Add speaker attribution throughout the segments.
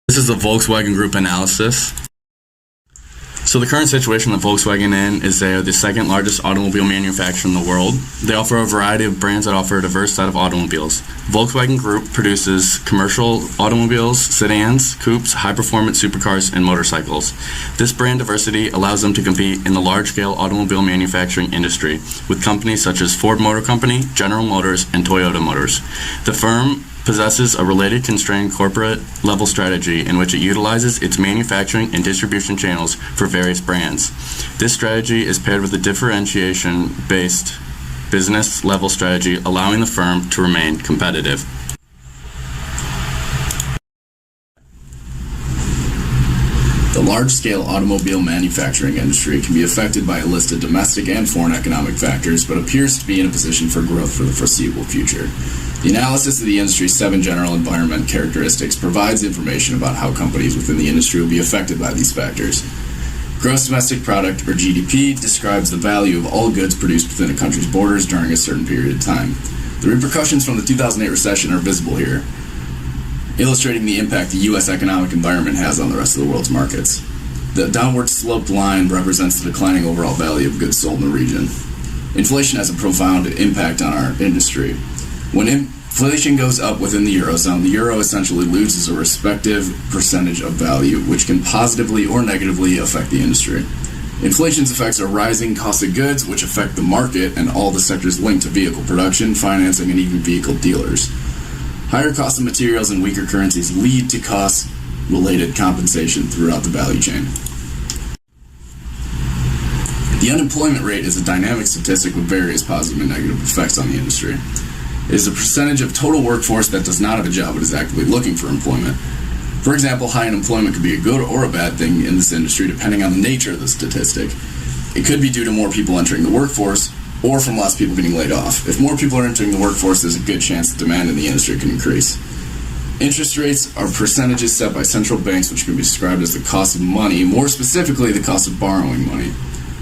Speaker 1: This is the Volkswagen Group analysis. So the current situation that Volkswagen is they are the second largest automobile manufacturer in the world. They offer a variety of brands that offer a diverse set of automobiles. Volkswagen Group produces commercial automobiles, sedans, coupes, high-performance supercars, and motorcycles. This brand diversity allows them to compete in the large-scale automobile manufacturing industry with companies such as Ford Motor Company, General Motors, and Toyota Motors. The firm possesses a related constrained corporate level strategy in which it utilizes its manufacturing and distribution channels for various brands. This strategy is paired with a differentiation-based business level strategy, allowing the firm to remain competitive.
Speaker 2: The large-scale automobile manufacturing industry can be affected by a list of domestic and foreign economic factors, but appears to be in a position for growth for the foreseeable future. The analysis of the industry's 7 general environment characteristics provides information about how companies within the industry will be affected by these factors. Gross domestic product, or GDP, describes the value of all goods produced within a country's borders during a certain period of time. The repercussions from the 2008 recession are visible here, illustrating the impact the U.S. economic environment has on the rest of the world's markets. The downward sloped line represents the declining overall value of goods sold in the region. Inflation has a profound impact on our industry. When inflation goes up within the Eurozone, the euro essentially loses a respective percentage of value, which can positively or negatively affect the industry. Inflation's effects are rising costs of goods, which affect the market and all the sectors linked to vehicle production, financing, and even vehicle dealers. Higher costs of materials and weaker currencies lead to cost-related compensation throughout the value chain. The unemployment rate is a dynamic statistic with various positive and negative effects on the industry. It is a percentage of total workforce that does not have a job but is actively looking for employment. For example, high unemployment could be a good or a bad thing in this industry depending on the nature of the statistic. It could be due to more people entering the workforce or from less people getting laid off. If more people are entering the workforce, there's a good chance that demand in the industry can increase. Interest rates are percentages set by central banks, which can be described as the cost of money, more specifically the cost of borrowing money.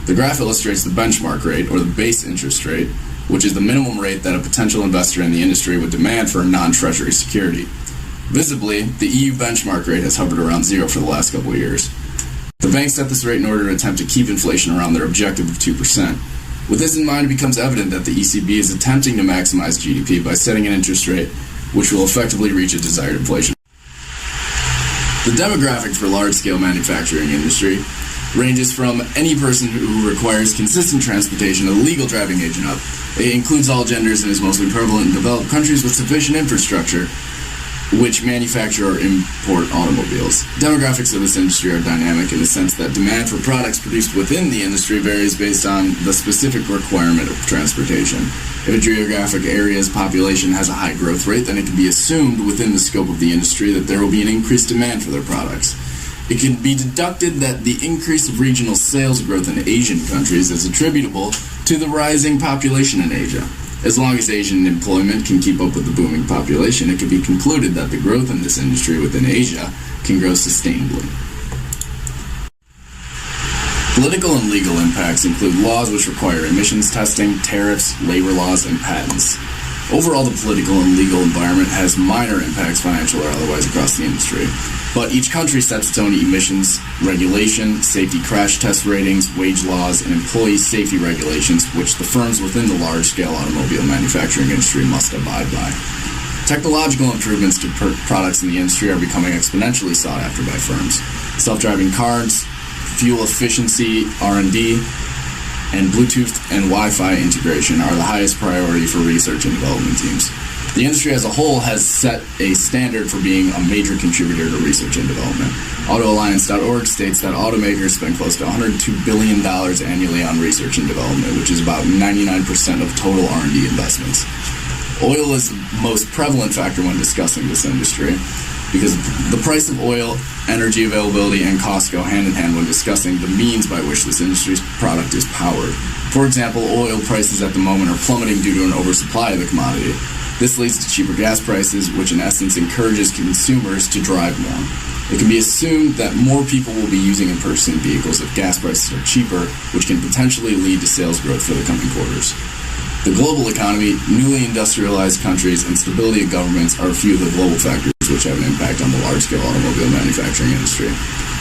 Speaker 2: The graph illustrates the benchmark rate, or the base interest rate, which is the minimum rate that a potential investor in the industry would demand for a non-treasury security. Visibly, the EU benchmark rate has hovered around 0 for the last couple of years. The banks set this rate in order to attempt to keep inflation around their objective of 2%. With this in mind, it becomes evident that the ECB is attempting to maximize GDP by setting an interest rate which will effectively reach a desired inflation. The demographics for large-scale manufacturing industry ranges from any person who requires consistent transportation to the legal driving age and up. It includes all genders and is mostly prevalent in developed countries with sufficient infrastructure which manufacture or import automobiles. Demographics of this industry are dynamic in the sense that demand for products produced within the industry varies based on the specific requirement of transportation. If a geographic area's population has a high growth rate, then it can be assumed within the scope of the industry that there will be an increased demand for their products. It can be deducted that the increase of regional sales growth in Asian countries is attributable to the rising population in Asia. As long as Asian employment can keep up with the booming population, it can be concluded that the growth in this industry within Asia can grow sustainably. Political and legal impacts include laws which require emissions testing, tariffs, labor laws, and patents. Overall, the political and legal environment has minor impacts, financial or otherwise, across the industry. But each country sets its own emissions regulation, safety crash test ratings, wage laws, and employee safety regulations, which the firms within the large-scale automobile manufacturing industry must abide by. Technological improvements to products in the industry are becoming exponentially sought after by firms. Self-driving cars, fuel efficiency, R&D, and Bluetooth and Wi-Fi integration are the highest priority for research and development teams. The industry as a whole has set a standard for being a major contributor to research and development. AutoAlliance.org states that automakers spend close to $102 billion annually on research and development, which is about 99% of total R&D investments. Oil is the most prevalent factor when discussing this industry, because the price of oil, energy availability, and cost go hand in hand when discussing the means by which this industry's product is powered. For example, oil prices at the moment are plummeting due to an oversupply of the commodity. This leads to cheaper gas prices, which in essence encourages consumers to drive more. It can be assumed that more people will be using and purchasing vehicles if gas prices are cheaper, which can potentially lead to sales growth for the coming quarters. The global economy, newly industrialized countries, and stability of governments are a few of the global factors which have an impact on the large-scale automobile manufacturing industry.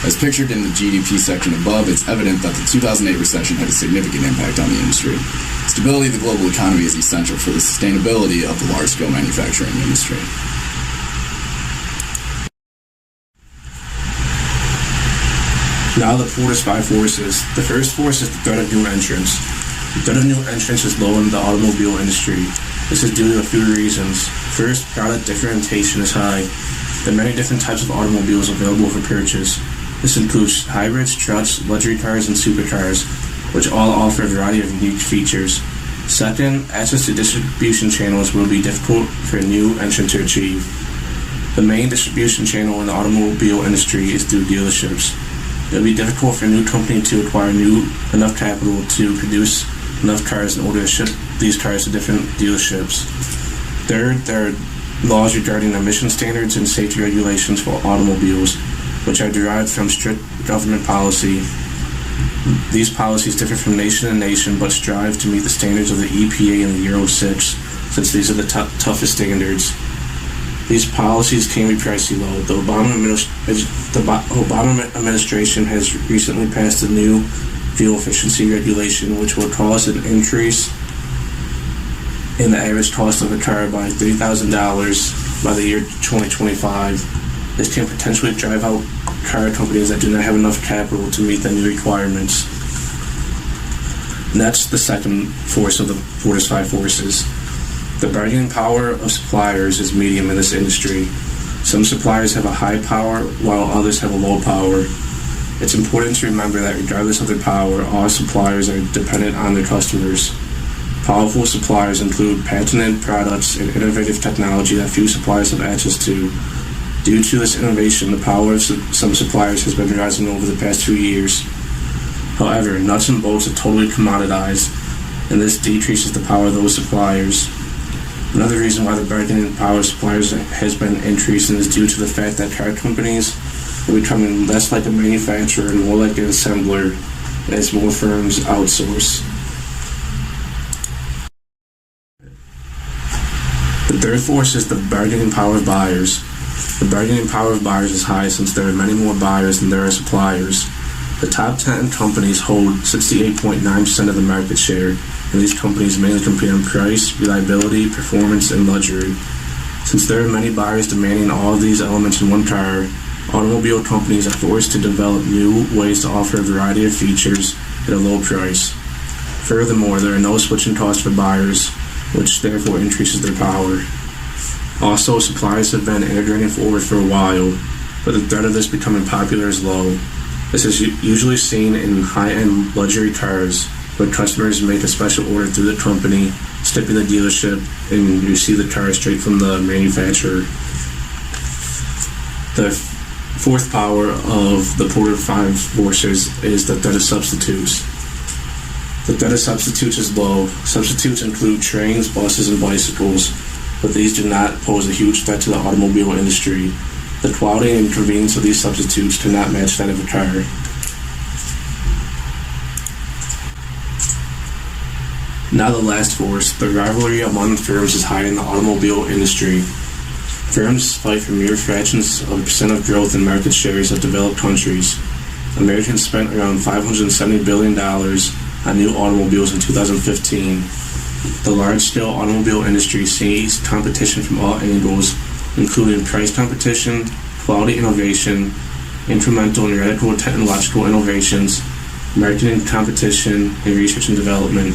Speaker 2: As pictured in the GDP section above, it's evident that the 2008 recession had a significant impact on the industry. Stability of the global economy is essential for the sustainability of the large-scale manufacturing industry.
Speaker 3: Now the Porter's five forces. The first force is the threat of new entrants. The threat of new entrants is low in the automobile industry. This is due to a few reasons. First, product differentiation is high. There are many different types of automobiles available for purchase. This includes hybrids, trucks, luxury cars, and supercars, which all offer a variety of unique features. Second, access to distribution channels will be difficult for a new entrant to achieve. The main distribution channel in the automobile industry is through dealerships. It will be difficult for a new company to acquire enough capital to produce enough cars in order to ship these cars to different dealerships. Third, there are laws regarding emission standards and safety regulations for automobiles, which are derived from strict government policy. These policies differ from nation to nation, but strive to meet the standards of the EPA and the Euro 6, since these are the toughest standards. These policies can be pricey low. The Obama administration has recently passed a new fuel efficiency regulation, which will cause an increase in the average cost of a car by $3,000 by the year 2025. This can potentially drive out car companies that do not have enough capital to meet the new requirements. And that's the second force of the Porter's five forces. The bargaining power of suppliers is medium in this industry. Some suppliers have a high power, while others have a low power. It's important to remember that regardless of their power, all suppliers are dependent on their customers. Powerful suppliers include patented products and innovative technology that few suppliers have access to. Due to this innovation, the power of some suppliers has been rising over the past 2 years. However, nuts and bolts are totally commoditized, and this decreases the power of those suppliers. Another reason why the bargaining power of suppliers has been increasing is due to the fact that car companies are becoming less like a manufacturer and more like an assembler as more firms outsource. The third force is the bargaining power of buyers. The bargaining power of buyers is high since there are many more buyers than there are suppliers. The top 10 companies hold 68.9% of the market share, and these companies mainly compete on price, reliability, performance, and luxury. Since there are many buyers demanding all of these elements in one car, automobile companies are forced to develop new ways to offer a variety of features at a low price. Furthermore, there are no switching costs for buyers, which therefore increases their power. Also, suppliers have been integrating forward for a while, but the threat of this becoming popular is low. This is usually seen in high-end luxury cars, where customers make a special order through the company, step in the dealership, and receive the car straight from the manufacturer. The fourth power of the Porter five forces is the threat of substitutes. The threat of substitutes is low. Substitutes include trains, buses, and bicycles, but these do not pose a huge threat to the automobile industry. The quality and convenience of these substitutes cannot match that of a car. Now the last force, the rivalry among firms is high in the automobile industry. Firms fight for mere fractions of a percent of growth in market shares of developed countries. Americans spent around $570 billion on new automobiles in 2015. The large-scale automobile industry sees competition from all angles, including price competition, quality innovation, incremental and radical technological innovations, marketing competition, and research and development.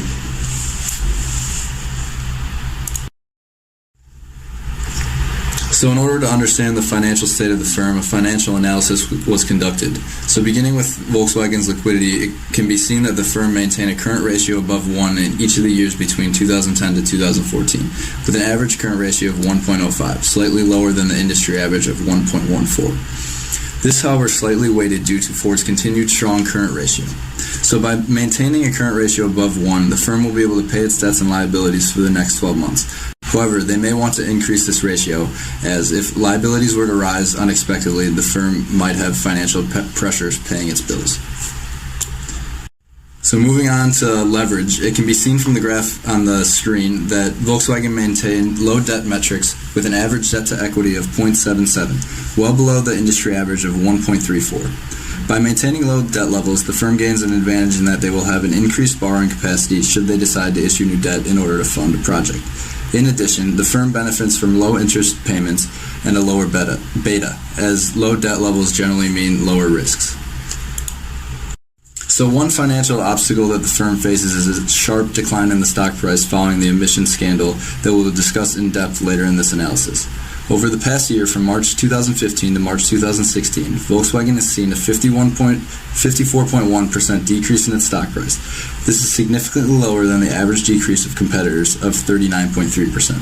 Speaker 1: So in order to understand the financial state of the firm, a financial analysis was conducted. So beginning with Volkswagen's liquidity, it can be seen that the firm maintained a current ratio above 1 in each of the years between 2010 to 2014, with an average current ratio of 1.05, slightly lower than the industry average of 1.14. This, however, slightly weighted due to Ford's continued strong current ratio. So by maintaining a current ratio above 1, the firm will be able to pay its debts and liabilities for the next 12 months. However, they may want to increase this ratio, as if liabilities were to rise unexpectedly, the firm might have financial pressures paying its bills.
Speaker 4: So moving on to leverage, it can be seen from the graph on the screen that Volkswagen maintained low debt metrics with an average debt to equity of 0.77, well below the industry average of 1.34. By maintaining low debt levels, the firm gains an advantage in that they will have an increased borrowing capacity should they decide to issue new debt in order to fund a project. In addition, the firm benefits from low interest payments and a lower beta, as low debt levels generally mean lower risks. So one financial obstacle that the firm faces is a sharp decline in the stock price following the emissions scandal that we'll discuss in depth later in this analysis. Over the past year, from March 2015 to March 2016, Volkswagen has seen a 54.1% decrease in its stock price. This is significantly lower than the average decrease of competitors of 39.3%.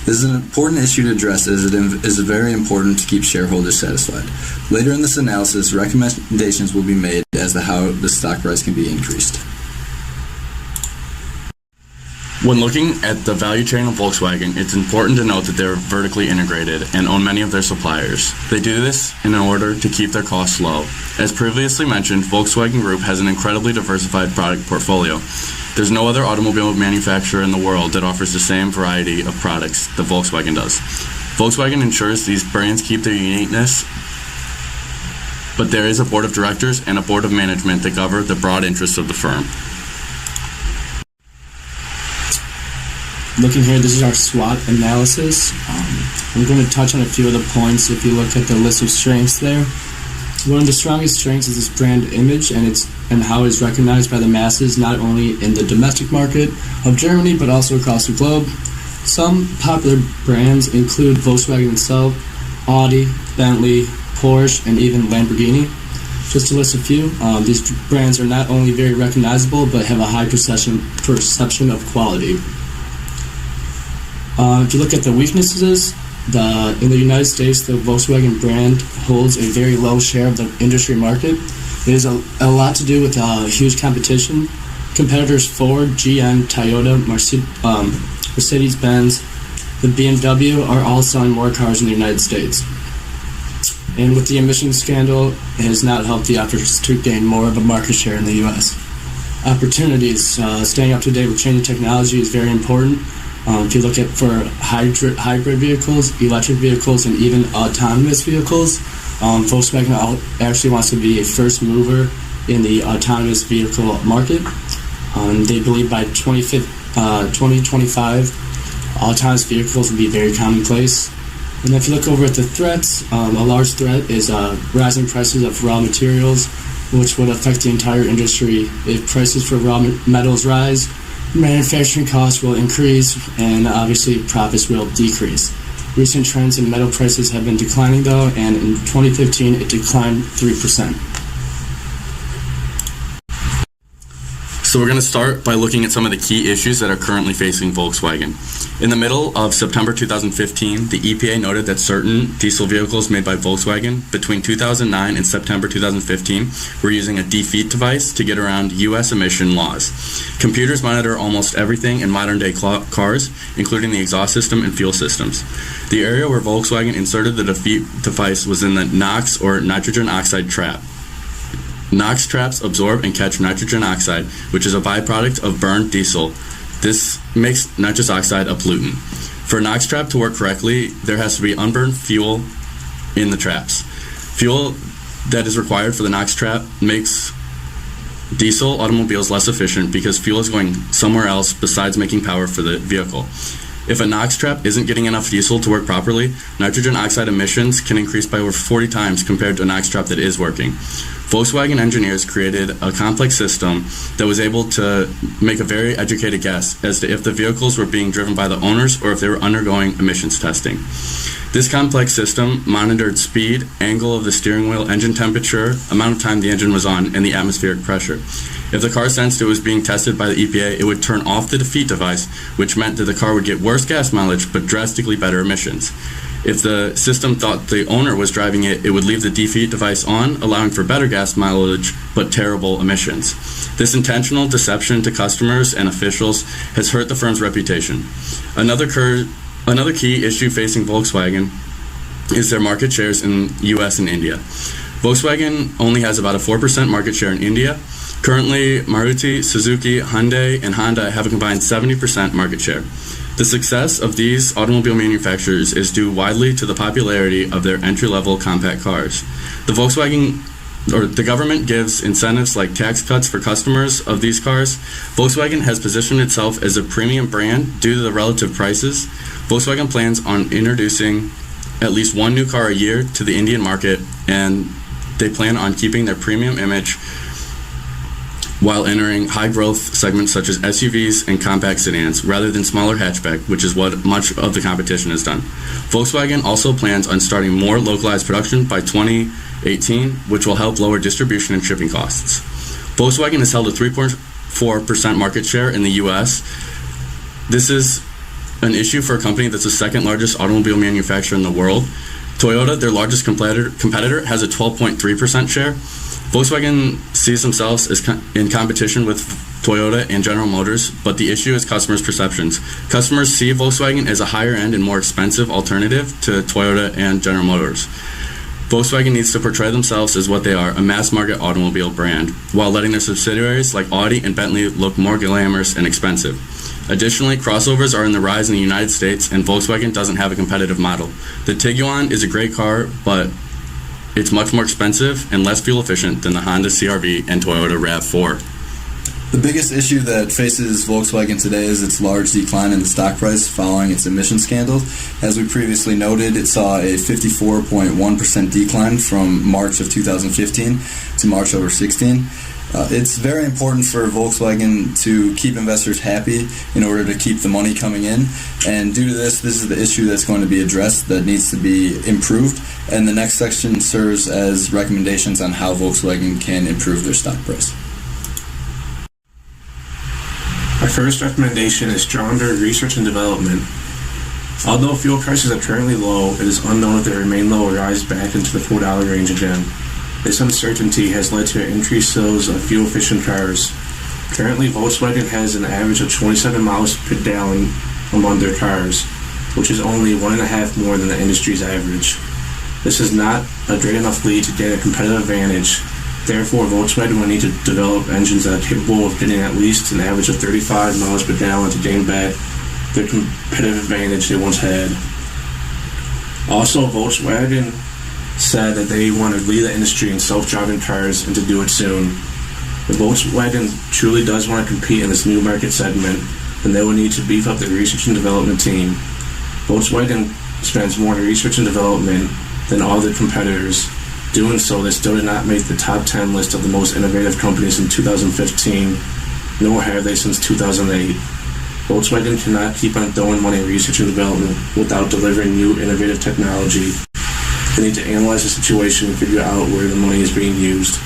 Speaker 4: This is an important issue to address as it is very important to keep shareholders satisfied. Later in this analysis, recommendations will be made as to how the stock price can be increased.
Speaker 1: When looking at the value chain of Volkswagen, it's important to note that they're vertically integrated and own many of their suppliers. They do this in order to keep their costs low. As previously mentioned, Volkswagen Group has an incredibly diversified product portfolio. There's no other automobile manufacturer in the world that offers the same variety of products that Volkswagen does. Volkswagen ensures these brands keep their uniqueness, but there is a board of directors and a board of management that govern the broad interests of the firm.
Speaker 5: Looking here, this is our SWOT analysis. I'm going to touch on a few of the points if you look at the list of strengths there. One of the strongest strengths is its brand image and how it's recognized by the masses, not only in the domestic market of Germany, but also across the globe. Some popular brands include Volkswagen itself, Audi, Bentley, Porsche, and even Lamborghini. Just to list a few, these brands are not only very recognizable, but have a high perception of quality. If you look at the weaknesses, in the United States, the Volkswagen brand holds a very low share of the industry market. It is a lot to do with huge competition. Competitors Ford, GM, Toyota, Mercedes-Benz, the BMW are all selling more cars in the United States. And with the emissions scandal, it has not helped the efforts to gain more of a market share in the U.S. Opportunities, staying up to date with changing technology is very important. If you look at for hybrid vehicles, electric vehicles, and even autonomous vehicles, Volkswagen actually wants to be a first mover in the autonomous vehicle market. They believe by 2025, autonomous vehicles will be very commonplace. And if you look over at the threats, a large threat is rising prices of raw materials, which would affect the entire industry. If prices for raw metals rise, manufacturing costs will increase, and obviously profits will decrease. Recent trends in metal prices have been declining though, and in 2015 it declined 3%.
Speaker 1: So we're going to start by looking at some of the key issues that are currently facing Volkswagen. In the middle of September 2015, the EPA noted that certain diesel vehicles made by Volkswagen between 2009 and September 2015 were using a defeat device to get around U.S. emission laws. Computers monitor almost everything in modern-day cars, including the exhaust system and fuel systems. The area where Volkswagen inserted the defeat device was in the NOx, or nitrogen oxide trap. NOx traps absorb and catch nitrogen oxide, which is a byproduct of burned diesel. This makes nitrous oxide a pollutant. For a NOx trap to work correctly, there has to be unburned fuel in the traps. Fuel that is required for the NOx trap makes diesel automobiles less efficient because fuel is going somewhere else besides making power for the vehicle. If a NOx trap isn't getting enough diesel to work properly, nitrogen oxide emissions can increase by over 40 times compared to a NOx trap that is working. Volkswagen engineers created a complex system that was able to make a very educated guess as to if the vehicles were being driven by the owners or if they were undergoing emissions testing. This complex system monitored speed, angle of the steering wheel, engine temperature, amount of time the engine was on, and the atmospheric pressure. If the car sensed it was being tested by the EPA, it would turn off the defeat device, which meant that the car would get worse gas mileage but drastically better emissions. If the system thought the owner was driving it, it would leave the defeat device on, allowing for better gas mileage but terrible emissions. This intentional deception to customers and officials has hurt the firm's reputation. Another key issue facing Volkswagen is their market shares in US and India. Volkswagen only has about a 4% market share in India. Currently, Maruti, Suzuki, Hyundai, and Honda have a combined 70% market share. The success of these automobile manufacturers is due widely to the popularity of their entry-level compact cars. The government gives incentives like tax cuts for customers of these cars. Volkswagen has positioned itself as a premium brand due to the relative prices. Volkswagen plans on introducing at least one new car a year to the Indian market, and they plan on keeping their premium image while entering high-growth segments such as SUVs and compact sedans, rather than smaller hatchback, which is what much of the competition has done. Volkswagen also plans on starting more localized production by 2018, which will help lower distribution and shipping costs. Volkswagen has held a 3.4% market share in the U.S. This is an issue for a company that's the second largest automobile manufacturer in the world. Toyota, their largest competitor, has a 12.3% share. Volkswagen sees themselves as in competition with Toyota and General Motors, but the issue is customers' perceptions. Customers see Volkswagen as a higher-end and more expensive alternative to Toyota and General Motors. Volkswagen needs to portray themselves as what they are, a mass-market automobile brand, while letting their subsidiaries like Audi and Bentley look more glamorous and expensive. Additionally, crossovers are on the rise in the United States, and Volkswagen doesn't have a competitive model. The Tiguan is a great car, but it's much more expensive and less fuel efficient than the Honda CR-V and Toyota RAV4.
Speaker 4: The biggest issue that faces Volkswagen today is its large decline in the stock price following its emission scandal. As we previously noted, it saw a 54.1% decline from March of 2015 to March over 16. It's very important for Volkswagen to keep investors happy in order to keep the money coming in. And due to this is the issue that's going to be addressed that needs to be improved. And the next section serves as recommendations on how Volkswagen can improve their stock price.
Speaker 3: Our first recommendation is stronger research and development. Although fuel prices are currently low, it is unknown if they remain low or rise back into the $4 range again. This uncertainty has led to increased sales of fuel-efficient cars. Currently, Volkswagen has an average of 27 miles per gallon among their cars, which is only 1.5 more than the industry's average. This is not a great enough lead to gain a competitive advantage. Therefore, Volkswagen will need to develop engines that are capable of getting at least an average of 35 miles per gallon to gain back the competitive advantage they once had. Also, Volkswagen said that they want to lead the industry in self-driving cars and to do it soon. If Volkswagen truly does want to compete in this new market segment, then they will need to beef up their research and development team. Volkswagen spends more on research and development than all their competitors. Doing so, they still did not make the top 10 list of the most innovative companies in 2015, nor have they since 2008. Volkswagen cannot keep on throwing money in research and development without delivering new innovative technology. They need to analyze the situation and figure out where the money is being used.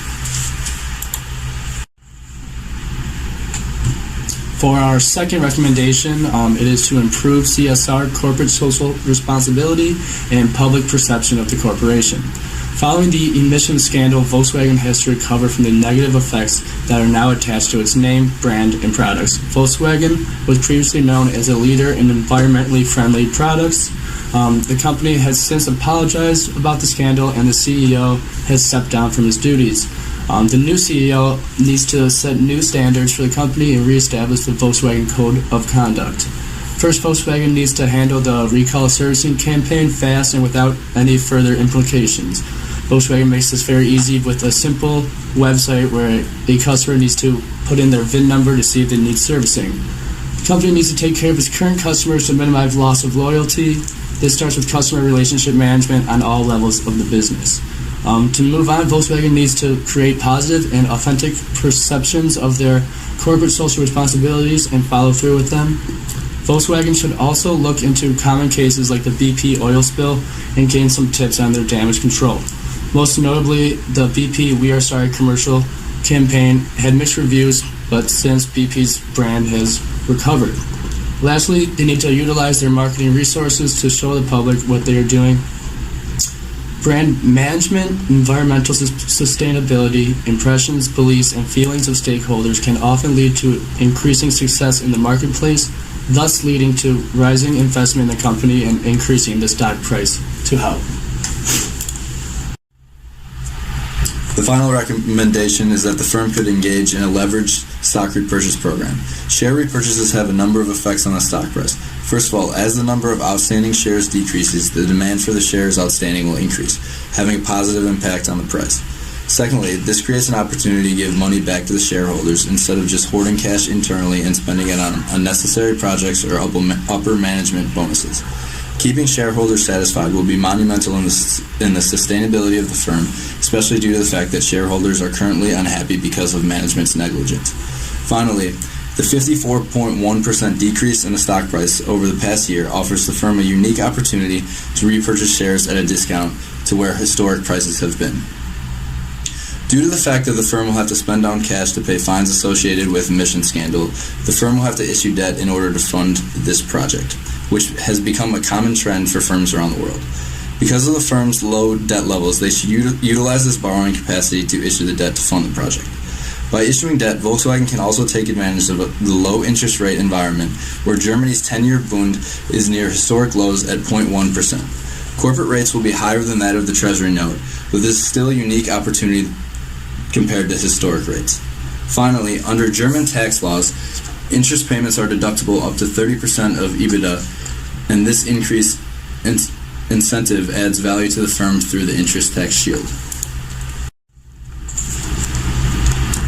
Speaker 5: For our second recommendation, it is to improve CSR, corporate social responsibility, and public perception of the corporation. Following the emission scandal, Volkswagen has to recover from the negative effects that are now attached to its name, brand, and products. Volkswagen was previously known as a leader in environmentally friendly products. The company has since apologized about the scandal, and the CEO has stepped down from his duties. The new CEO needs to set new standards for the company and reestablish the Volkswagen Code of Conduct. First, Volkswagen needs to handle the recall servicing campaign fast and without any further implications. Volkswagen makes this very easy with a simple website where a customer needs to put in their VIN number to see if they need servicing. The company needs to take care of its current customers to minimize loss of loyalty. This starts with customer relationship management on all levels of the business. To move on, Volkswagen needs to create positive and authentic perceptions of their corporate social responsibilities and follow through with them. Volkswagen should also look into common cases like the BP oil spill and gain some tips on their damage control. Most notably, the BP We Are Sorry commercial campaign had mixed reviews, but since BP's brand has recovered. Lastly, they need to utilize their marketing resources to show the public what they are doing. Brand management, environmental sustainability, impressions, beliefs, and feelings of stakeholders can often lead to increasing success in the marketplace, thus leading to rising investment in the company and increasing the stock price to help.
Speaker 4: The final recommendation is that the firm could engage in a leveraged stock repurchase program. Share repurchases have a number of effects on the stock price. First of all, as the number of outstanding shares decreases, the demand for the shares outstanding will increase, having a positive impact on the price. Secondly, this creates an opportunity to give money back to the shareholders instead of just hoarding cash internally and spending it on unnecessary projects or upper management bonuses. Keeping shareholders satisfied will be monumental in the sustainability of the firm, especially due to the fact that shareholders are currently unhappy because of management's negligence. Finally, the 54.1% decrease in the stock price over the past year offers the firm a unique opportunity to repurchase shares at a discount to where historic prices have been. Due to the fact that the firm will have to spend down cash to pay fines associated with emission scandal, the firm will have to issue debt in order to fund this project, which has become a common trend for firms around the world. Because of the firm's low debt levels, they should utilize this borrowing capacity to issue the debt to fund the project. By issuing debt, Volkswagen can also take advantage of the low interest rate environment where Germany's 10-year Bund is near historic lows at 0.1%. Corporate rates will be higher than that of the Treasury note, but this is still a unique opportunity compared to historic rates. Finally, under German tax laws, interest payments are deductible up to 30% of EBITDA, and this increased incentive adds value to the firm through the interest tax shield.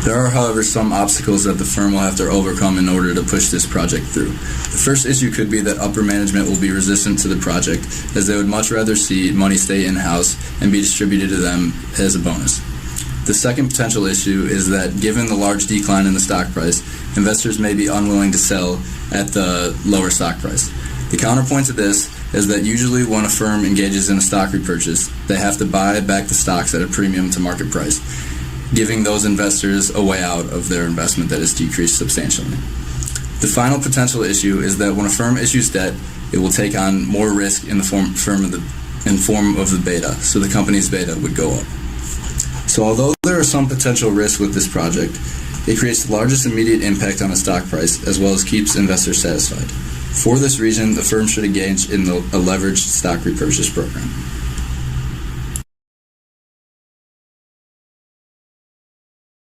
Speaker 4: There are, however, some obstacles that the firm will have to overcome in order to push this project through. The first issue could be that upper management will be resistant to the project, as they would much rather see money stay in-house and be distributed to them as a bonus. The second potential issue is that given the large decline in the stock price, investors may be unwilling to sell at the lower stock price. The counterpoint to this is that usually when a firm engages in a stock repurchase, they have to buy back the stocks at a premium to market price, giving those investors a way out of their investment that has decreased substantially. The final potential issue is that when a firm issues debt, it will take on more risk in the form of the beta, so the company's beta would go up. So although there are some potential risks with this project, it creates the largest immediate impact on the stock price as well as keeps investors satisfied. For this reason, the firm should engage in a leveraged stock repurchase program.